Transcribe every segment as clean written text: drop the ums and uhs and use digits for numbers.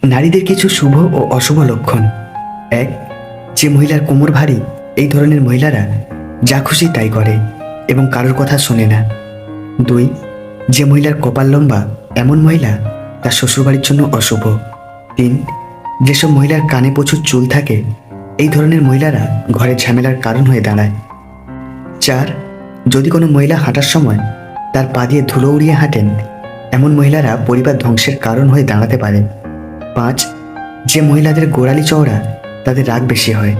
নারীদের কিছু শুভ ও অশুভ লক্ষণ। এক, যে মহিলার কোমর ভারী, এই ধরনের মহিলারা যা খুশি তাই করে এবং কারোর কথা শোনে না। দুই, যে মহিলার কপাল লম্বা, এমন মহিলা তার শ্বশুরবাড়ির জন্য অশুভ। তিন, যেসব মহিলার কানে প্রচুর চুল থাকে, এই ধরনের মহিলারা ঘরে ঝামেলার কারণ হয়ে দাঁড়ায়। চার, যদি কোনো মহিলা হাঁটার সময় তার পা দিয়ে ধুলো উড়িয়ে হাঁটেন, এমন মহিলারা পরিবার ধ্বংসের কারণ হয়ে দাঁড়াতে পারে। পাঁচ, যে মহিলাদের গোড়ালি চওড়া, তাদের রাগ বেশি হয়।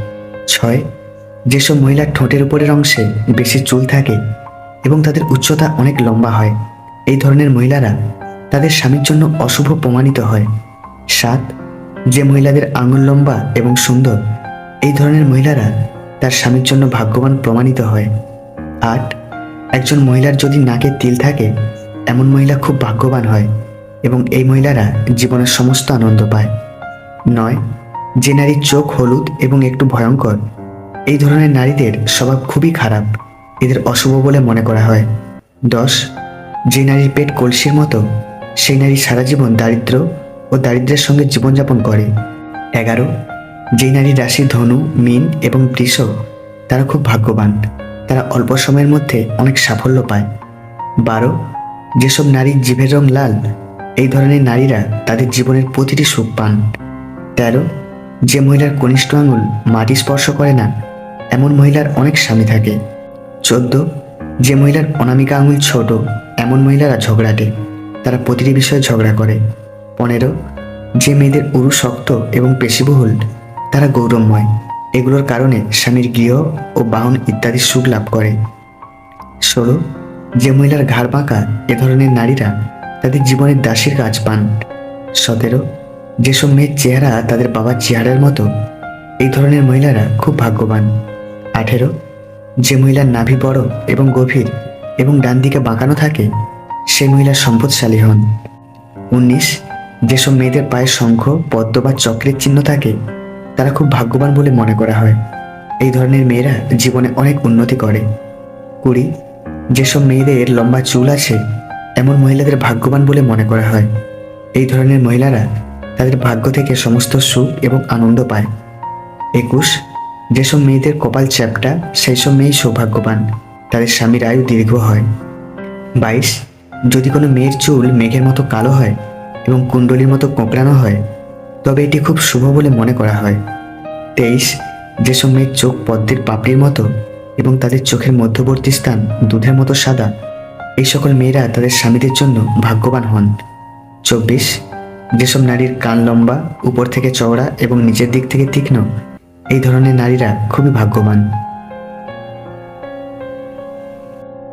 ছয়, যেসব মহিলার ঠোঁটের উপরের অংশে বেশি চুল থাকে এবং তাদের উচ্চতা অনেক লম্বা হয়, এই ধরনের মহিলারা তাদের স্বামীর জন্য অশুভ প্রমাণিত হয়। সাত, যে মহিলাদের আঙুল লম্বা এবং সুন্দর, এই ধরনের মহিলারা তার স্বামীর জন্য ভাগ্যবান প্রমাণিত হয়। আট, একজন মহিলার যদি নাকে তিল থাকে, এমন মহিলা খুব ভাগ্যবান হয় এবং এই মহিলারা জীবনের সমস্ত আনন্দ পায়। নয়, যে নারীর চোখ হলুদ এবং একটু ভয়ঙ্কর, এই ধরনের নারীদের স্বভাব খুবই খারাপ, এদের অশুভ বলে মনে করা হয়। 10, যে নারীর পেট কলসির মতো, সেই নারী সারা জীবন দারিদ্র ও দারিদ্র্যের সঙ্গে জীবনযাপন করে। 11, যে নারীর রাশি ধনু, মীন এবং বৃষ, তারা খুব ভাগ্যবান, তারা অল্প সময়ের মধ্যে অনেক সাফল্য পায়। 12, যেসব নারীর জিভের রং লাল, এই ধরনের নারীরা তাদের জীবনের প্রতিটি সুখ পান। 13, যে মহিলার কনিষ্ঠ আঙুল মাটি স্পর্শ করে না, এমন মহিলার অনেক স্বামী থাকে। 14, যে মহিলার অনামিকা আঙুল ছোট, এমন মহিলারা ঝগড়াটে, তারা প্রতিটি বিষয়ে ঝগড়া করে। 15, যে মেয়েদের উরু শক্ত এবং পেশিবহুল, তারা গৌরবময়, এগুলোর কারণে স্বামীর গৃহ ও বাহন ইত্যাদি সুখ লাভ করে। 16, যে মহিলার ঘাড় বাঁকা, এ ধরনের নারীরা তাদের জীবনের দাসীর কাজ পান। 17, যেসব মেয়ের চেহারা তাদের বাবার চেহারার মতো, এই ধরনের মহিলারা খুব ভাগ্যবান। 18, যে মহিলার নাভি বড় এবং গভীর এবং ডান দিকে বাঁকানো থাকে, সেই মহিলা সম্পদশালী হন। 19, যেসব মেয়েদের পায়ে শঙ্খ, পদ্ম বা চক্রের চিহ্ন থাকে, তারা খুব ভাগ্যবান বলে মনে করা হয়, এই ধরনের মেয়েরা জীবনে অনেক উন্নতি করে। 20, যেসব মেয়েদের লম্বা চুল আছে, এমন মহিলাদের ভাগ্যবান বলে মনে করা হয়, এই ধরনের মহিলারা তাদের ভাগ্য থেকে সমস্ত সুখ এবং আনন্দ পায়। 21, যেসব মেয়েদের কপাল চ্যাপ্টা, সেই সব মেয়েই সৌভাগ্যবান, তাদের স্বামীর আয়ু দীর্ঘ হয়। 22, যদি কোনো মেয়ের চুল মেঘের মতো কালো হয় এবং কুণ্ডলীর মতো কোঁকড়ানো হয়, তবে এটি খুব শুভ বলে মনে করা হয়। 23, যেসব মেয়ের চোখ পদ্মের পাপড়ির মতো এবং তাদের চোখের মধ্যবর্তী স্থান দুধের মতো সাদা, এই সকল মেয়েরা তাদের স্বামীদের জন্য ভাগ্যবান হন। 24, যেসব নারীর কান লম্বা, উপর থেকে চওড়া এবং নিচের দিক থেকে তীক্ষ্ণ, এই ধরনের নারীরা খুবই ভাগ্যবান।